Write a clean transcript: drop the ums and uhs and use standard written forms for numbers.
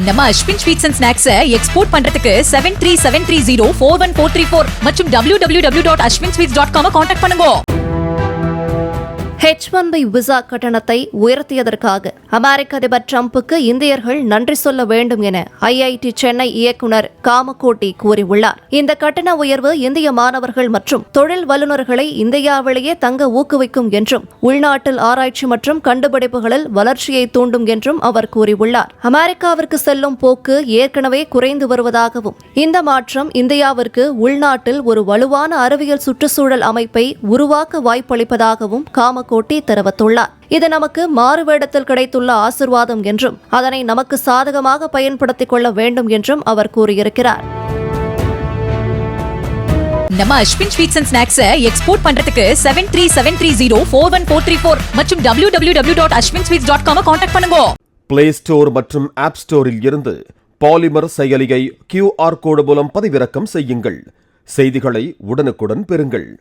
நம்ம Ashwin sweets and snacks export பண்றதுக்கு 7373041434 மற்றும் www.ashwinsweets.com கான்டாக்ட் பண்ணுங்க. H-1B விசா கட்டணத்தை உயர்த்தியதற்காக அமெரிக்க அதிபர் டிரம்புக்கு இந்தியர்கள் நன்றி சொல்ல வேண்டும் என IIT சென்னை இயக்குநர் காமகோட்டி கூறியுள்ளார். இந்த கட்டண உயர்வு இந்திய மாணவர்கள் மற்றும் தொழில் வல்லுநர்களை இந்தியாவிலேயே தங்க ஊக்குவிக்கும் என்றும் உள்நாட்டில் ஆராய்ச்சி மற்றும் கண்டுபிடிப்புகளில் வளர்ச்சியை தூண்டும் என்றும் அவர் கூறியுள்ளார். அமெரிக்காவிற்கு செல்லும் போக்கு ஏற்கனவே குறைந்து வருவதாகவும் இந்த மாற்றம் இந்தியாவிற்கு உள்நாட்டில் ஒரு வலுவான அறிவியல் சுற்றுச்சூழல் அமைப்பை உருவாக்க வாய்ப்பளிப்பதாகவும் காமகோட்டி தெரிவித்துள்ளார். இது நமக்கு மாறுவேடத்தில் கிடைத்துள்ள ஆசிர்வாதம் என்றும் அதனை நமக்கு சாதகமாக பயன்படுத்திக் கொள்ள வேண்டும் என்றும் அவர் கூறியிருக்கிறார். நம்ம Ashwin sweets and snacks export பண்றதுக்கு 7373041434 மற்றும் www.ashwinsweets.com கான்டாக்ட் பண்ணுங்க. பிளே ஸ்டோர் மற்றும் ஆப் ஸ்டோரில் இருந்து பாலிமர் செயலியை QR கோடு மூலம் பதிவிறக்கம் செய்யுங்கள். செய்திகளை உடனுக்குடன் பெறுங்கள்.